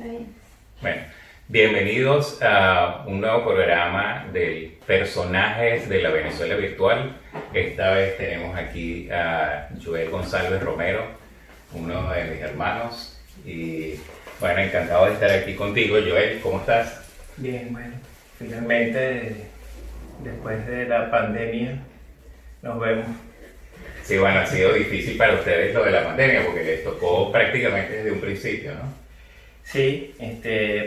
Sí. Bueno, bienvenidos a un nuevo programa de personajes de la Venezuela virtual. Esta vez tenemos aquí a Joel González Romero, uno de mis hermanos. Y bueno, encantado de estar aquí contigo, Joel. ¿Cómo estás? Bien, bueno, finalmente después de la pandemia nos vemos. Sí, bueno, ha sido difícil para ustedes lo de la pandemia porque les tocó prácticamente desde un principio, ¿no? Sí,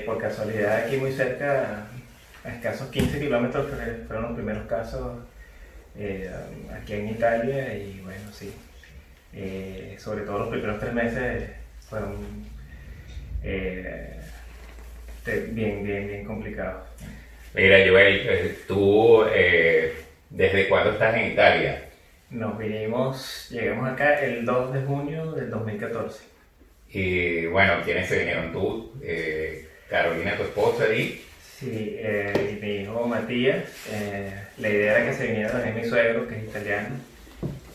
por casualidad aquí muy cerca, a escasos 15 kilómetros fueron los primeros casos aquí en Italia y bueno, sí, sobre todo los primeros 3 meses fueron eh, bien complicados. Mira, Joel, tú, ¿desde cuándo estás en Italia? Llegamos acá el 2 de junio del 2014. Y bueno, ¿quiénes se vinieron? Tú, Carolina, tu esposa, y Sí, y mi hijo Matías, la idea era que se viniera también mi suegro, que es italiano,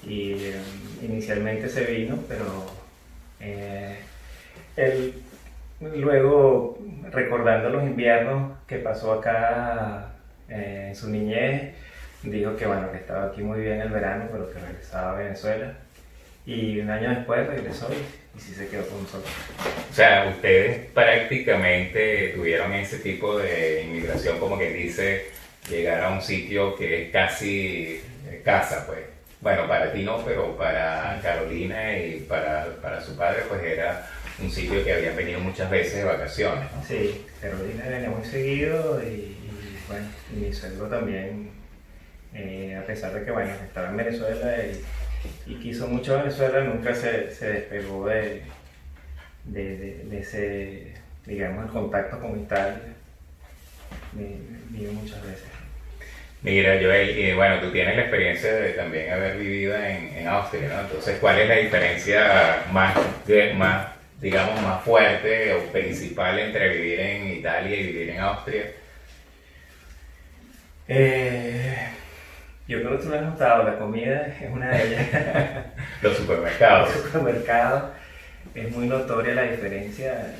y inicialmente se vino, pero eh, él luego, recordando los inviernos que pasó acá en su niñez, dijo que bueno, que estaba aquí muy bien el verano, pero que regresaba a Venezuela, y un año después regresó y sí se quedó con nosotros. o sea, ustedes prácticamente tuvieron ese tipo de inmigración, como que dice, llegar a un sitio que es casi casa, pues. Bueno, para ti no, pero para Carolina y para su padre, pues era un sitio que habían venido muchas veces de vacaciones, ¿no? Sí, Carolina venía muy seguido bueno, y mi suegro también, a pesar de que bueno, estaba en Venezuela y quiso mucho Venezuela, nunca se despegó de ese, digamos, el contacto con Italia. Vino muchas veces. Mira, Joel, y bueno, tú tienes la experiencia de también haber vivido en Austria, ¿no? Entonces, ¿cuál es la diferencia más, digamos, más fuerte o principal entre vivir en Italia y vivir en Austria? Yo creo que tú lo has notado, la comida es una de ellas. Los En supermercados. el supermercado es muy notoria la diferencia.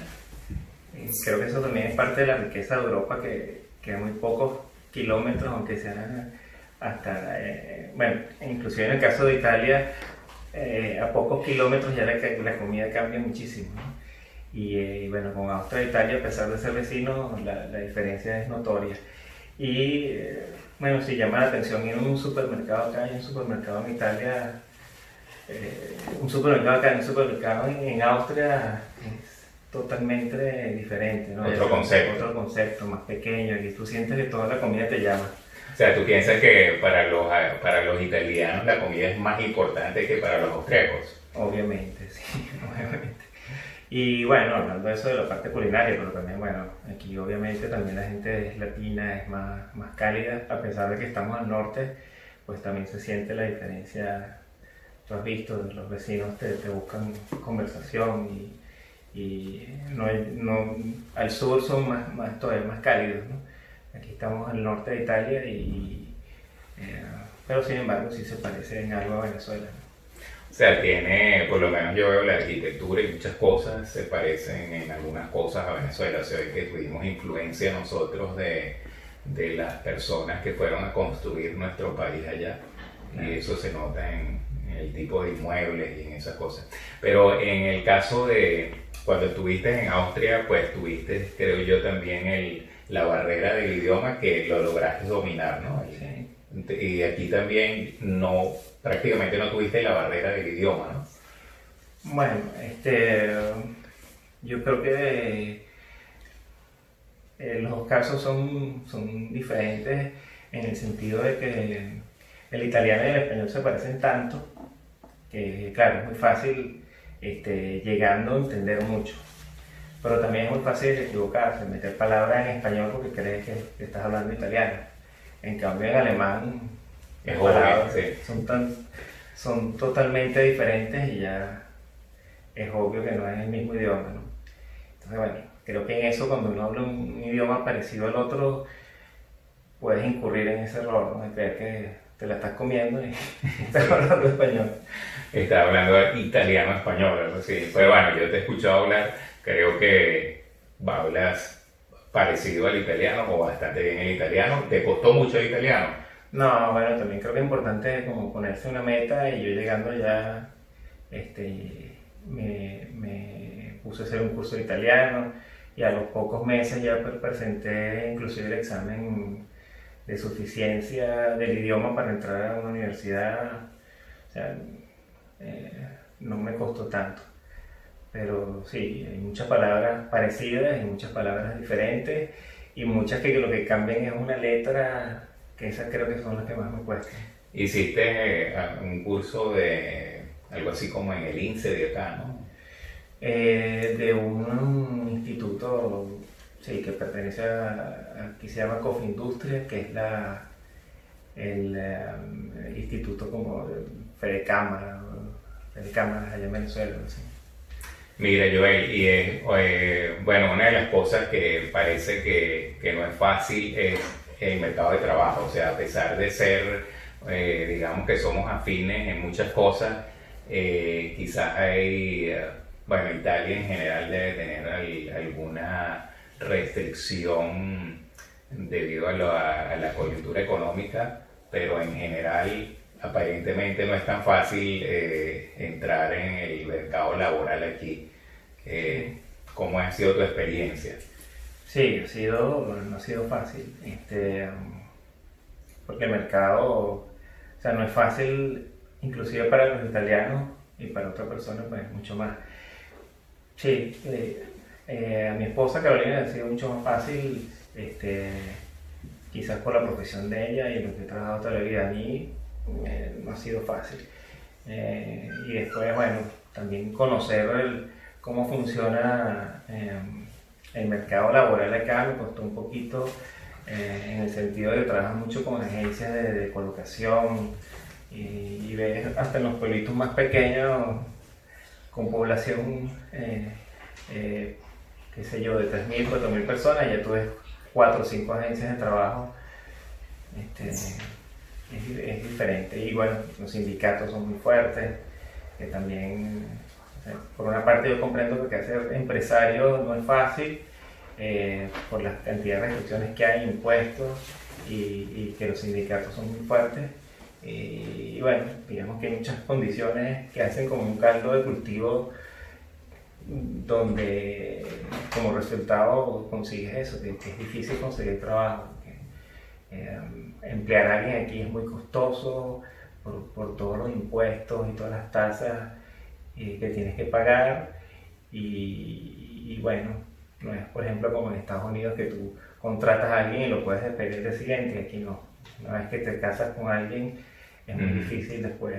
Creo que eso también es parte de la riqueza de Europa, que a muy pocos kilómetros, aunque sean hasta, bueno, inclusive en el caso de Italia, a pocos kilómetros ya la comida cambia muchísimo, ¿no? Bueno, con Austria e Italia, a pesar de ser vecinos, la diferencia es notoria. Bueno, si llama la atención ir a un supermercado acá y un supermercado en Italia, un supermercado acá y un supermercado en Austria es totalmente diferente, ¿no? Otro concepto. Otro concepto, más pequeño, y tú sientes que toda la comida te llama. O sea, tú piensas que para los italianos la comida es más importante que para los austríacos. Obviamente, sí, obviamente. Y bueno, hablando de eso de la parte culinaria, pero también, bueno, aquí obviamente también la gente es latina, es más cálida, a pesar de que estamos al norte, pues también se siente la diferencia. Tú has visto, los vecinos te buscan conversación y al sur son todavía más cálidos, ¿no? Aquí estamos al norte de Italia pero sin embargo sí se parece en algo a Venezuela, ¿no? O sea, tiene, por lo menos yo veo la arquitectura y muchas cosas se parecen en algunas cosas a Venezuela. Se ve que tuvimos influencia nosotros de las personas que fueron a construir nuestro país allá. Y eso se nota en el tipo de inmuebles y en esas cosas. Pero en el caso de cuando estuviste en Austria, pues tuviste, creo yo, también la barrera del idioma que lo lograste dominar, ¿no? Sí. Y aquí también no, prácticamente no tuviste la barrera del idioma, ¿no? Bueno, yo creo que los dos casos son diferentes en el sentido de que el italiano y el español se parecen tanto que, claro, es muy fácil llegando a entender mucho. Pero también es muy fácil equivocarse, meter palabras en español porque crees que estás hablando italiano. En cambio, en alemán, Es las obvio, palabras sí. son totalmente diferentes y ya es obvio que no es el mismo idioma, ¿no? Entonces, bueno, creo que en eso, cuando uno habla un idioma parecido al otro, puedes incurrir en ese error, ¿no? De creer que te la estás comiendo y estás hablando español. Estaba hablando italiano-español, algo así. Pues bueno, yo te he escuchado hablar, creo que hablas parecido al italiano o bastante bien el italiano. ¿Te costó mucho el italiano? No, bueno, también creo que es importante como ponerse una meta y yo llegando ya, me puse a hacer un curso de italiano y a los pocos meses ya presenté inclusive el examen de suficiencia del idioma para entrar a una universidad. O sea, eh, no me costó tanto. Pero sí, hay muchas palabras parecidas y muchas palabras diferentes y muchas que lo que cambian es una letra, que esas creo que son las que más me cuestan. Hiciste un curso de algo así como en el INSE de acá, ¿no? De un instituto, sí, que pertenece aquí se llama Cofindustria, que es el instituto como de Fede Cámara allá en Venezuela, ¿sí? Mira, Joel, y bueno, una de las cosas que parece que no es fácil es el mercado de trabajo. O sea, a pesar de ser, digamos que somos afines en muchas cosas, quizás hay, bueno, Italia en general debe tener alguna restricción debido a la coyuntura económica, pero en general aparentemente no es tan fácil entrar en el mercado laboral aquí. ¿Cómo ha sido tu experiencia? Sí, no ha sido fácil, porque el mercado, o sea, no es fácil, inclusive para los italianos y para otras personas, pues mucho más. Sí, a mi esposa Carolina ha sido mucho más fácil, quizás por la profesión de ella y lo que he trabajado toda la vida. A mí no ha sido fácil. Y después, bueno, también conocer cómo funciona el mercado laboral acá me costó un poquito, en el sentido de que trabajas mucho con agencias de colocación y ves hasta en los pueblitos más pequeños con población, qué sé yo, de 3.000, 4.000 personas, ya tú ves 4 o 5 agencias de trabajo. Es diferente. Y bueno, los sindicatos son muy fuertes, que también, o sea, por una parte yo comprendo que ser empresario no es fácil, por la cantidad de restricciones que hay, impuestos, y que los sindicatos son muy fuertes. Y bueno, digamos que hay muchas condiciones que hacen como un caldo de cultivo donde como resultado consigues eso, que es difícil conseguir trabajo. Emplear a alguien aquí es muy costoso por todos los impuestos y todas las tasas que tienes que pagar y bueno, no es por ejemplo como en Estados Unidos que tú contratas a alguien y lo puedes despedir el día siguiente. Aquí no, una vez que te casas con alguien es muy difícil después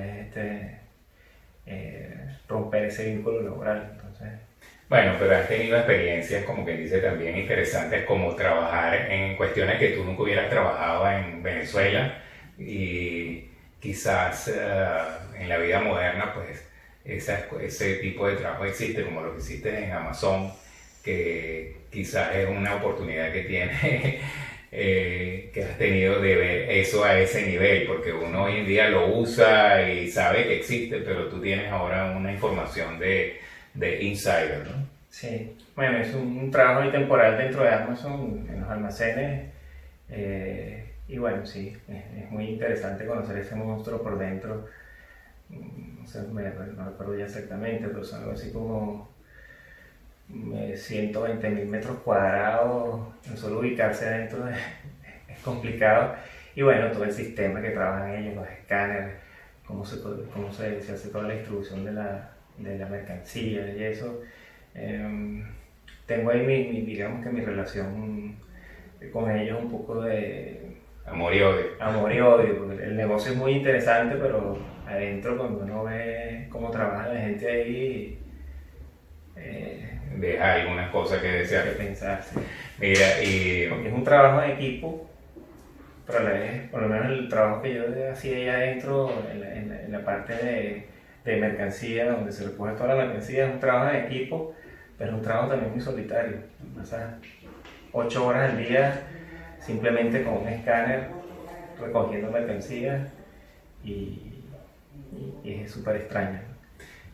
romper ese vínculo laboral. Entonces, bueno, pero has tenido experiencias, como que dice, también interesantes, como trabajar en cuestiones que tú nunca hubieras trabajado en Venezuela y quizás en la vida moderna, pues ese tipo de trabajo existe, como lo que hiciste en Amazon, que quizás es una oportunidad que tienes, que has tenido de ver eso a ese nivel, porque uno hoy en día lo usa y sabe que existe, pero tú tienes ahora una información de insider, ¿no? Sí, bueno, es un trabajo ahí temporal dentro de Amazon, en los almacenes, y bueno, sí, es muy interesante conocer ese monstruo por dentro. No sé, no recuerdo ya exactamente, pero son algo así como 120.000 metros cuadrados, solo ubicarse adentro es complicado. Y bueno, todo el sistema que trabajan ellos, los escáneres, cómo se hace toda la distribución de la mercancía y eso. Tengo ahí digamos que mi relación con ellos un poco de amor y odio. Amor y odio, porque el negocio es muy interesante, pero adentro cuando uno ve cómo trabaja la gente ahí, deja algunas cosas que desear. Que pensar, sí. Mira, porque es un trabajo en equipo, pero a la vez, por lo menos el trabajo que yo hacía ahí adentro, en la parte de mercancía, donde se recoge toda la mercancía, es un trabajo en equipo, pero es un trabajo también muy solitario. Pasas 8 horas al día simplemente con un escáner recogiendo mercancía y es súper extraño.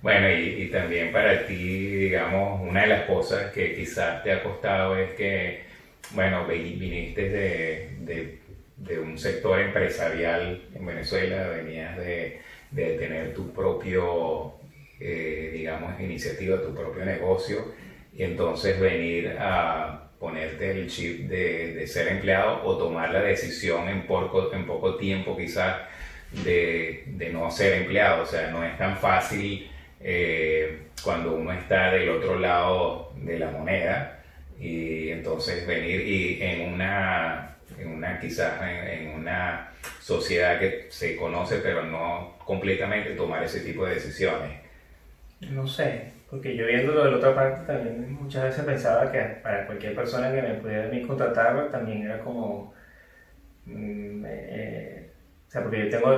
Bueno, y también para ti, digamos, una de las cosas que quizás te ha costado es que, bueno, viniste de un sector empresarial en Venezuela, venías de tener tu propio, digamos, iniciativa, tu propio negocio, y entonces venir a ponerte el chip de ser empleado o tomar la decisión en poco tiempo quizás de no ser empleado. O sea, no es tan fácil cuando uno está del otro lado de la moneda y entonces venir y en una quizás en una sociedad que se conoce pero no completamente tomar ese tipo de decisiones. No sé, porque yo viéndolo de la otra parte también muchas veces pensaba que para cualquier persona que me pudiera a mí contratar también era como, o sea, porque yo tengo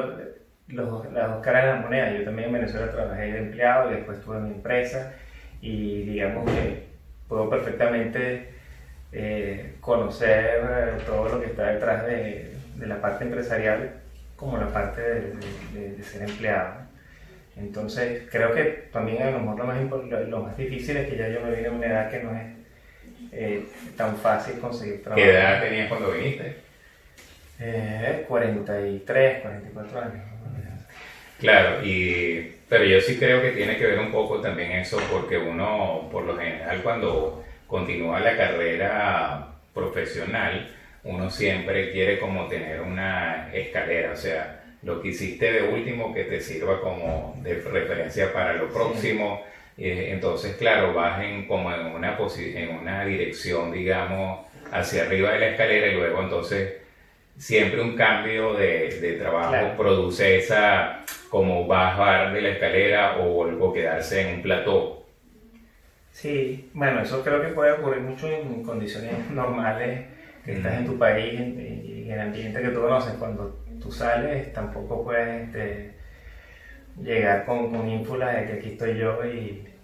las dos caras de la moneda. Yo también en Venezuela trabajé de empleado y después tuve mi empresa y digamos que puedo perfectamente conocer todo lo que está detrás de la parte empresarial como la parte de ser empleado. Entonces creo que también a lo mejor lo más difícil es que ya yo me vine a una edad que no es tan fácil conseguir trabajo. ¿Qué edad tenías cuando viniste? 43, 44 años. Claro, pero yo sí creo que tiene que ver un poco también eso, porque uno, por lo general, cuando continúa la carrera profesional, uno siempre quiere como tener una escalera, o sea, lo que hiciste de último que te sirva como de referencia para lo próximo. Entonces, claro, vas como en una dirección, digamos, hacia arriba de la escalera y luego entonces siempre un cambio de trabajo Claro. produce esa como bajar de la escalera o quedarse en un plató. Sí, bueno, eso creo que puede ocurrir mucho en condiciones normales, que estás en tu país y en el ambiente que tú conoces. Cuando tú sales, tampoco puedes llegar con ínfulas de que aquí estoy yo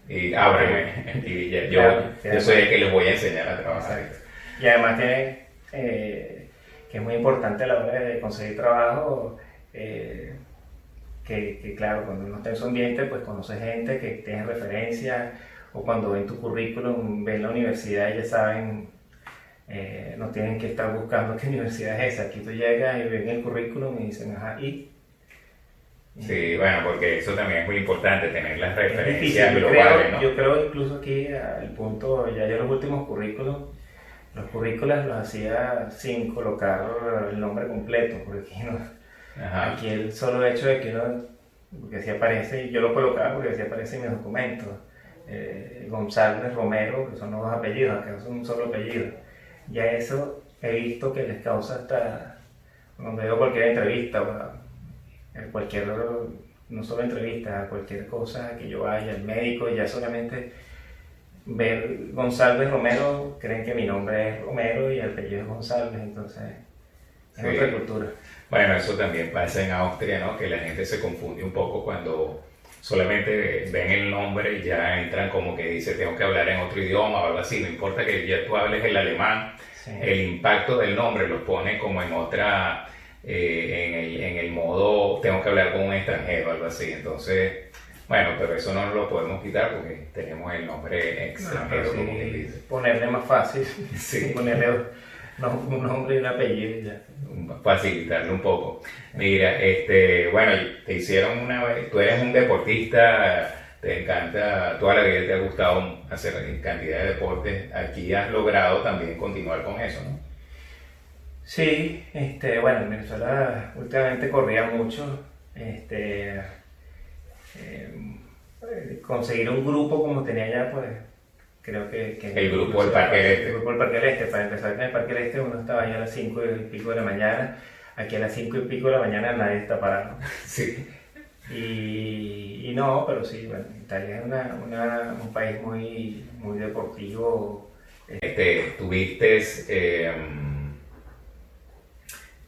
Y ábreme, y Claro, yo soy el que les voy a enseñar a trabajar. Exacto. Y además tiene, que es muy importante a la hora de conseguir trabajo, que claro, cuando uno está en su ambiente, pues conoce gente que tiene referencias, o cuando ven tu currículum, ven la universidad y ya saben, no tienen que estar buscando qué universidad es esa. Aquí tú llegas y ven el currículum y dicen, ajá, y... Sí, bueno, porque eso también es muy importante, tener las Es difícil, referencias globales, ¿no? yo creo incluso aquí al punto, ya yo los últimos currículums, los currículos los hacía sin colocar el nombre completo, porque aquí, no, Ajá. aquí el solo hecho de que uno, porque así aparece, yo lo colocaba porque así aparece en mis documentos, González Romero, que son los dos apellidos, acá son un solo apellido. Ya eso he visto que les causa hasta, cuando veo cualquier entrevista, cualquier, no solo entrevista, cualquier cosa que yo vaya, al médico, ya solamente ver González Romero, creen que mi nombre es Romero y el apellido es González, entonces es Sí. otra cultura. Bueno, eso también pasa en Austria, ¿no? Que la gente se confunde un poco cuando solamente ven el nombre y ya entran como que dice tengo que hablar en otro idioma o algo así. No importa que ya tú hables el alemán, Sí. el impacto del nombre los pone como en otra, en el modo tengo que hablar con un extranjero, algo así. Entonces, bueno, pero eso no lo podemos quitar porque tenemos el nombre extranjero, como quien dice. Ponerle más fácil, Sí. ponerle un nombre y un apellido y ya. Facilitarlo un poco. Mira, bueno, te hicieron una vez, tú eres un deportista, te encanta, toda la vida te ha gustado hacer cantidad de deportes, aquí has logrado también continuar con eso, ¿no? Sí, bueno, en Venezuela últimamente corría mucho, conseguir un grupo como tenía ya, pues creo que El grupo del Parque del Este. El grupo del Parque del Este, para empezar en el Parque del Este uno estaba allá a las 5 y pico de la mañana, aquí a las 5 y pico de la mañana nadie está parado. Sí. Y no, pero sí, bueno, Italia es un país muy, muy deportivo. Tuviste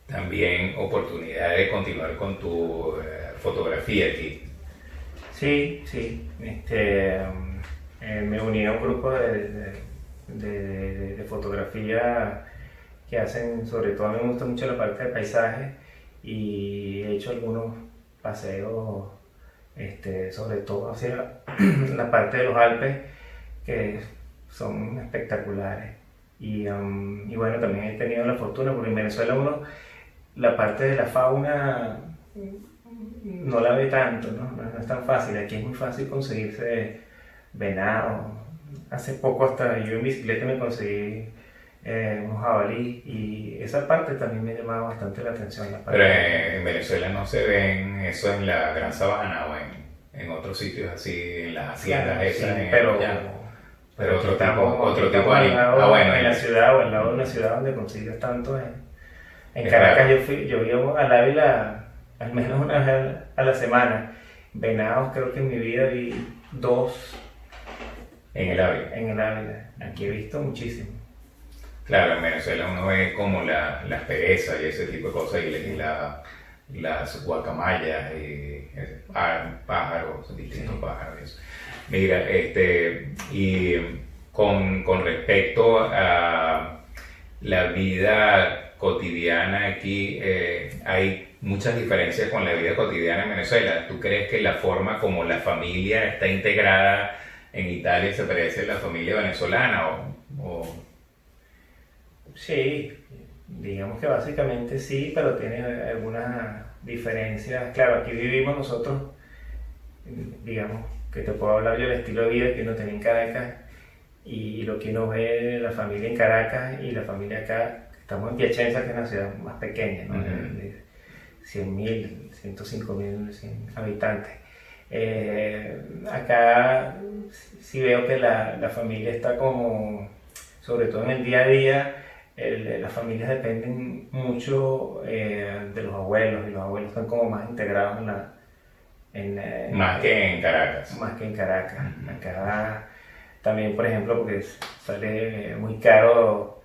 también oportunidad de continuar con tu fotografía aquí. Sí, sí. Me uní a un grupo de fotografía que hacen, sobre todo a mí me gusta mucho la parte de paisaje y he hecho algunos paseos sobre todo hacia la parte de los Alpes, que son espectaculares. Y bueno, también he tenido la fortuna, porque en Venezuela la parte de la fauna no la ve tanto, ¿no? No es tan fácil. Aquí es muy fácil conseguirse venado. Hace poco hasta yo en bicicleta me conseguí unos jabalí, y esa parte también me llamaba bastante la atención. Pero en Venezuela no se ven eso en la Gran Sabana o en otros sitios así, en las haciendas esas. Sí, pero otro estamos tipo de bueno, en la ciudad, o al lado de una ciudad donde consigues tanto. En Caracas yo iba al Ávila al menos una vez a la semana. Venados, creo que en mi vida vi 2 en el Ávila. En el Ávila. Aquí he visto muchísimo. Claro, en Venezuela uno ve como las perezas y ese tipo de cosas, y las guacamayas y pájaros, distintos pájaros. Eso. Mira, y con respecto a la vida cotidiana aquí, hay muchas diferencias con la vida cotidiana en Venezuela. ¿Tú crees que la forma como la familia está integrada en Italia se parece a la familia venezolana? Sí, digamos que básicamente sí, pero tiene algunas diferencias. Claro, aquí vivimos nosotros, digamos, que te puedo hablar yo del estilo de vida que uno tenía en Caracas, y lo que uno ve de la familia en Caracas y la familia acá. Estamos en Piacenza, que es una ciudad más pequeña, ¿no? De 100.000, 105.000 habitantes. Acá sí veo que la familia está como, sobre todo en el día a día, las familias dependen mucho de los abuelos, y los abuelos están como más integrados más que en Caracas. Más que en Caracas. Acá también, por ejemplo, porque sale muy caro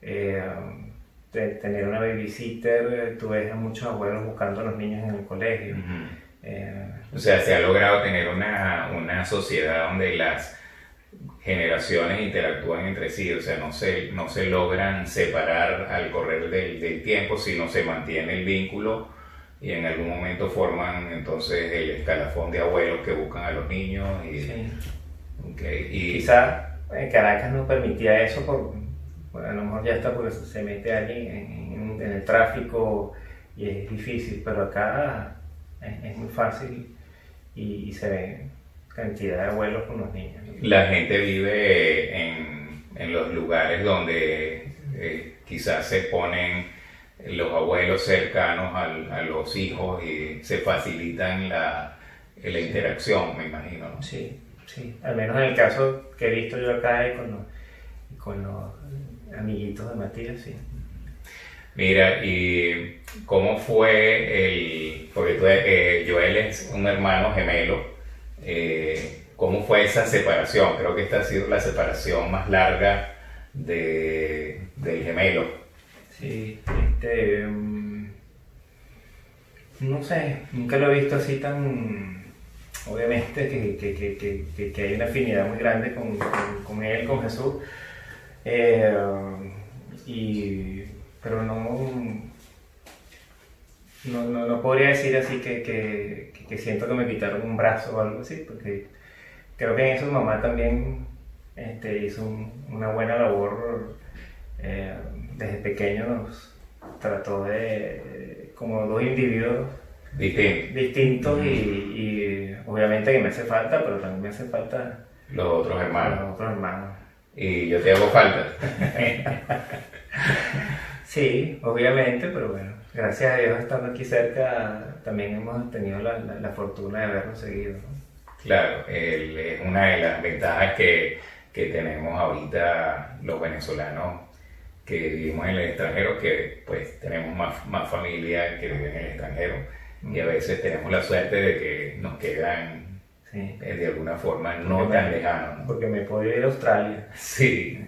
tener una babysitter. Tú ves a muchos abuelos buscando a los niños en el colegio. O sea, se ha logrado tener una sociedad donde las generaciones interactúan entre sí, o sea, no se logran separar al correr del tiempo, sino se mantiene el vínculo, y en algún momento forman entonces el escalafón de abuelos que buscan a los niños. Sí. Y quizá en Caracas no permitía eso, a lo mejor ya está porque se mete allí en el tráfico y es difícil, pero acá es muy fácil, y se ve cantidad de abuelos con los niños. La gente vive en los lugares donde quizás se ponen los abuelos cercanos a los hijos y se facilitan la interacción, me imagino, ¿no? Sí, al menos en el caso que he visto yo acá con los amiguitos de Matías, sí. Mira, ¿y cómo fue porque Joel es un hermano gemelo? ¿Cómo fue esa separación? Creo que esta ha sido la separación más larga del gemelo. Sí, no sé, nunca lo he visto así tan... Obviamente que hay una afinidad muy grande con él, con Jesús, pero no podría decir así que siento que me quitaron un brazo o algo así, porque creo que en eso mamá también hizo una buena labor. Desde pequeño nos trató de como 2 individuos distintos, y obviamente que me hace falta, pero también me hace falta los otros hermanos. Y yo te hago falta. Sí, obviamente, pero bueno, gracias a Dios, estando aquí cerca, también hemos tenido la fortuna de habernos seguido, ¿no? Claro, es una de las ventajas que tenemos ahorita los venezolanos que vivimos en el extranjero, que pues tenemos más familia que vive en el extranjero, y a veces tenemos la suerte de que nos quedan de alguna forma no tan lejanos, ¿no? Porque me puedo ir a Australia. Sí,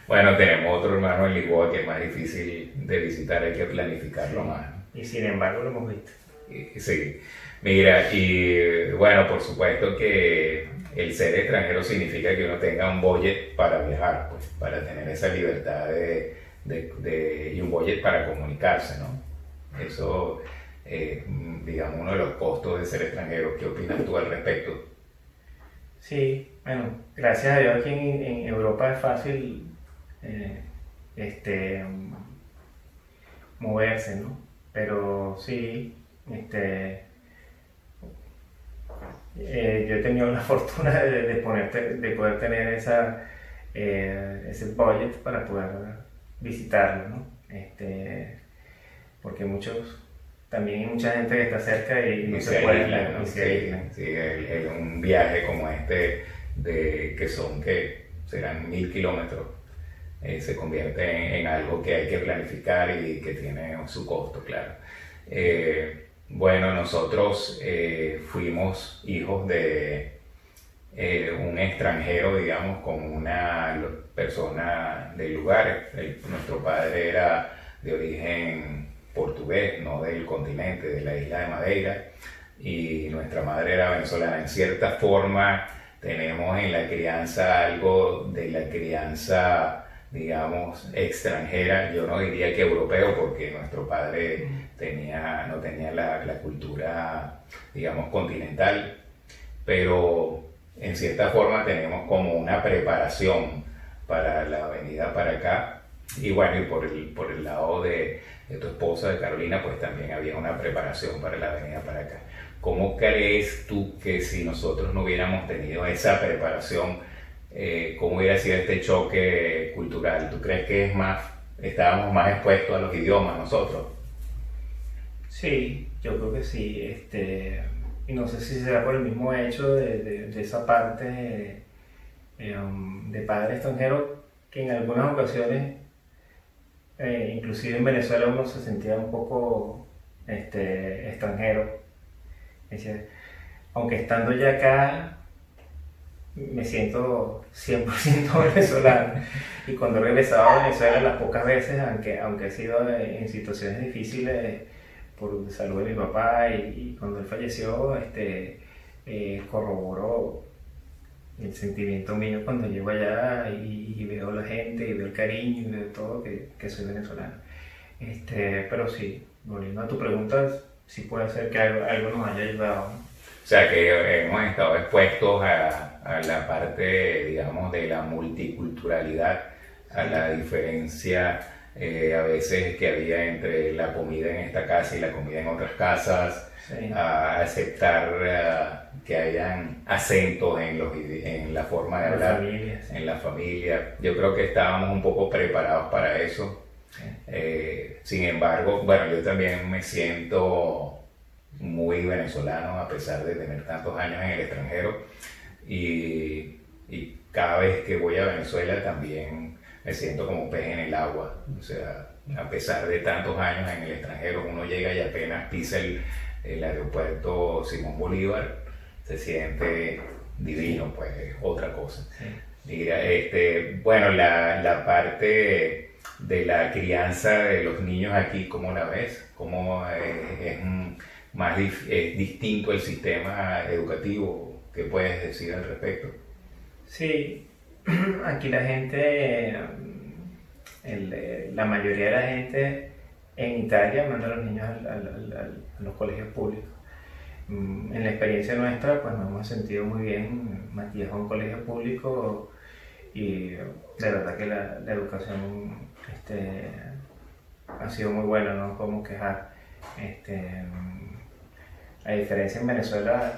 bueno, tenemos otro hermano en Lisboa que es más difícil de visitar, hay que planificarlo más, ¿no? Y sin embargo lo hemos visto. Sí, mira, y bueno, por supuesto que el ser extranjero significa que uno tenga un budget para viajar, pues, para tener esa libertad y un budget para comunicarse, ¿no? Eso digamos, uno de los costos de ser extranjero. ¿Qué opinas tú al respecto? Sí, bueno, gracias a Dios aquí en Europa es fácil eh, este, moverse, ¿no? Pero sí, yo he tenido la fortuna de poder tener ese budget para poder visitarlo, ¿no? Porque también hay mucha gente que está cerca y no Y se se puede aíslan, ¿no? y se Sí, aíslan. sí, un viaje como este, que serán 1000 kilómetros, se convierte en algo que hay que planificar y que tiene su costo, claro. Bueno, nosotros fuimos hijos de un extranjero, digamos, con una persona del lugar. Nuestro padre era de origen portugués, no del continente, de la isla de Madeira, y nuestra madre era venezolana. En cierta forma, tenemos en la crianza algo de la crianza, digamos, extranjera. Yo no diría que europeo, porque nuestro padre no tenía la cultura, digamos, continental, pero en cierta forma tenemos como una preparación para la venida para acá. Y bueno, y por el lado de tu esposa, de Carolina, pues también había una preparación para la venida para acá. ¿Cómo crees tú que si nosotros no hubiéramos tenido esa preparación, cómo hubiera sido este choque cultural? ¿Tú crees que estábamos más expuestos a los idiomas nosotros? Sí, yo creo que sí. Y no sé si será por el mismo hecho de esa parte de padre extranjero que en algunas ocasiones, inclusive en Venezuela, uno se sentía un poco extranjero. Es decir, aunque estando ya acá, me siento 100% venezolano. Y cuando he regresado a Venezuela, las pocas veces, aunque he sido en situaciones difíciles por salud de mi papá y cuando él falleció, corroboró el sentimiento mío cuando llego allá y veo la gente y veo el cariño y veo todo que soy venezolano. Pero sí, volviendo a tu pregunta, sí puede ser que algo nos haya ayudado, ¿no? O sea, que hemos estado expuestos a la parte, digamos, de la multiculturalidad, a la diferencia a veces que había entre la comida en esta casa y la comida en otras casas, Sí. a aceptar que hayan acentos en la forma de En la hablar familia, sí. en la familia. Yo creo que estábamos un poco preparados para eso. Sí. Sin embargo, bueno, yo también me siento muy venezolano a pesar de tener tantos años en el extranjero, y cada vez que voy a Venezuela también me siento como pez en el agua. O sea, a pesar de tantos años en el extranjero, uno llega y apenas pisa el aeropuerto Simón Bolívar, se siente divino, pues es otra cosa. Sí. Mira, bueno, la parte de la crianza de los niños aquí, ¿cómo la ves? ¿Cómo es distinto el sistema educativo? ¿Qué puedes decir al respecto? Sí, aquí la gente, la mayoría de la gente en Italia manda a los niños a los colegios públicos. En la experiencia nuestra, pues nos hemos sentido muy bien. Matías va a un colegio público y de verdad que la educación ha sido muy buena, no podemos quejar. A diferencia en Venezuela,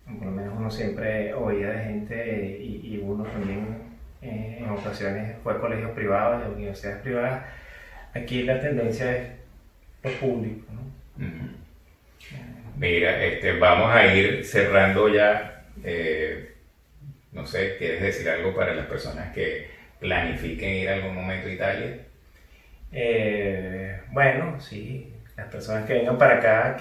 por lo menos uno siempre oía de gente y uno también en ocasiones fue a colegios privados, a universidades privadas. Aquí la tendencia es lo público, ¿no? Ujú. Mira, vamos a ir cerrando ya. No sé, ¿quieres decir algo para las personas que planifiquen ir a algún momento a Italia? Bueno, sí, las personas que vengan para acá,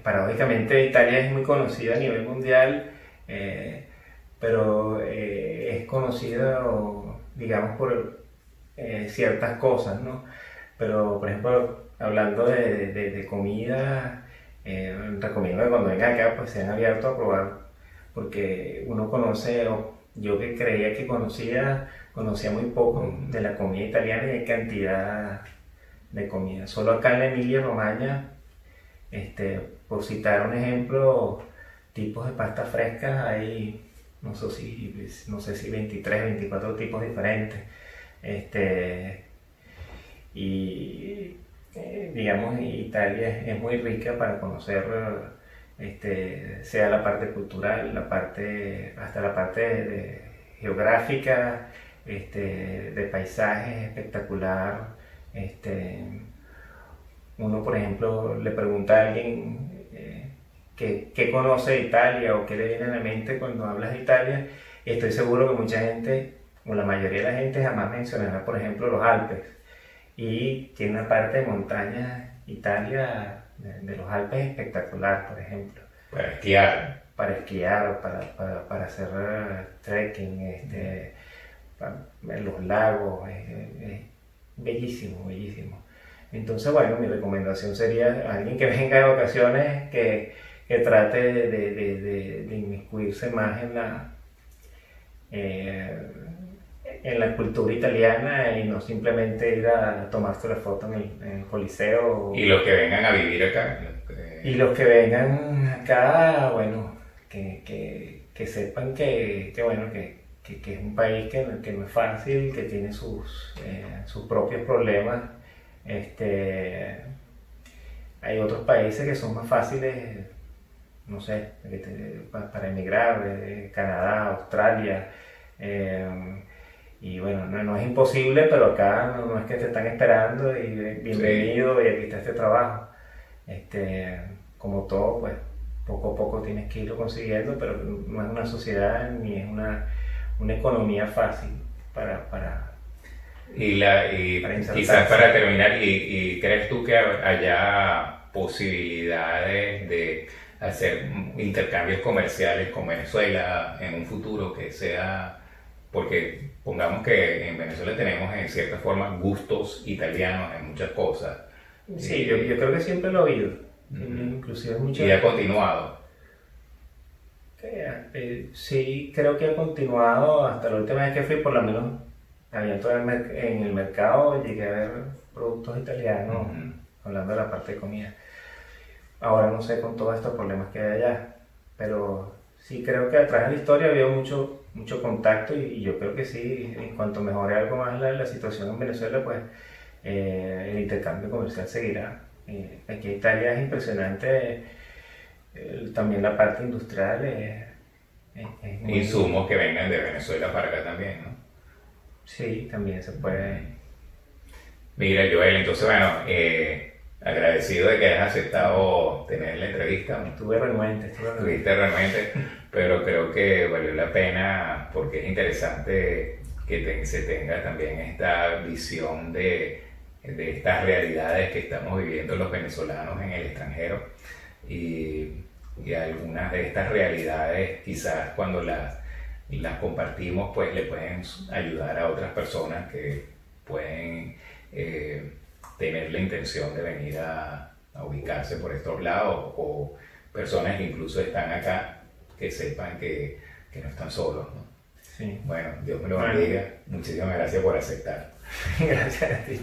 paradójicamente Italia es muy conocida a nivel mundial, pero es conocida, digamos, por ciertas cosas, ¿no? Pero, por ejemplo, hablando de comida, recomiendo que cuando vengan acá pues sean abiertos a probar, porque uno conoce, o yo que creía que conocía muy poco de la comida italiana y hay cantidad de comida. Solo acá en Emilia-Romagna, por citar un ejemplo, tipos de pastas frescas hay, no sé si 23, 24 tipos diferentes. Y digamos, Italia es muy rica para conocer, sea la parte cultural, hasta la parte geográfica, de paisajes espectacular. Uno, por ejemplo, le pregunta a alguien qué conoce de Italia o qué le viene a la mente cuando hablas de Italia, y estoy seguro que mucha gente, o la mayoría de la gente, jamás mencionará, por ejemplo, los Alpes. Y tiene una parte de montaña, Italia, de los Alpes espectacular, por ejemplo. Para esquiar. Para esquiar, para hacer trekking, en los lagos, es bellísimo, bellísimo. Entonces, bueno, mi recomendación sería a alguien que venga de vacaciones que trate de inmiscuirse más en la cultura italiana y no simplemente ir a tomarse la foto en el Coliseo. Y los que vengan a vivir acá. Y los que vengan acá, bueno, que sepan bueno, que es un país que no es fácil, que tiene sus propios problemas. Hay otros países que son más fáciles, no sé, para emigrar, Canadá, Australia. Y bueno, no es imposible, pero acá no es que te están esperando y bienvenido, sí, y aquí está este trabajo. Como todo, pues poco a poco tienes que irlo consiguiendo, pero no es una sociedad ni es una economía fácil para quizás para terminar, y ¿crees tú que haya posibilidades de hacer intercambios comerciales con Venezuela en un futuro que sea, porque pongamos que en Venezuela tenemos en cierta forma gustos italianos en muchas cosas? Sí, yo creo que siempre lo he oído, inclusive muchas. ¿Y ha continuado? Sí, creo que ha continuado hasta la última vez que fui, por lo menos había en el mercado, llegué a ver productos italianos, hablando de la parte de comida. Ahora no sé con todos estos problemas que hay allá, pero sí creo que atrás de la historia había mucho contacto y yo creo que sí, en cuanto mejore algo más la situación en Venezuela, pues el intercambio comercial seguirá. Aquí en Italia es impresionante, también la parte industrial es muy... Insumos que vengan de Venezuela para acá también, ¿no? Sí, también se puede. Mira, Joel, entonces bueno, agradecido de que hayas aceptado tener la entrevista. Estuviste renuente, pero creo que valió la pena porque es interesante que se tenga también esta visión de estas realidades que estamos viviendo los venezolanos en el extranjero, y algunas de estas realidades quizás cuando las compartimos pues le pueden ayudar a otras personas que pueden tener la intención de venir a ubicarse por estos lados, o personas que incluso están acá que sepan que no están solos, ¿no? Sí. Bueno, Dios me lo bendiga. Muchísimas gracias por aceptar. Gracias a ti.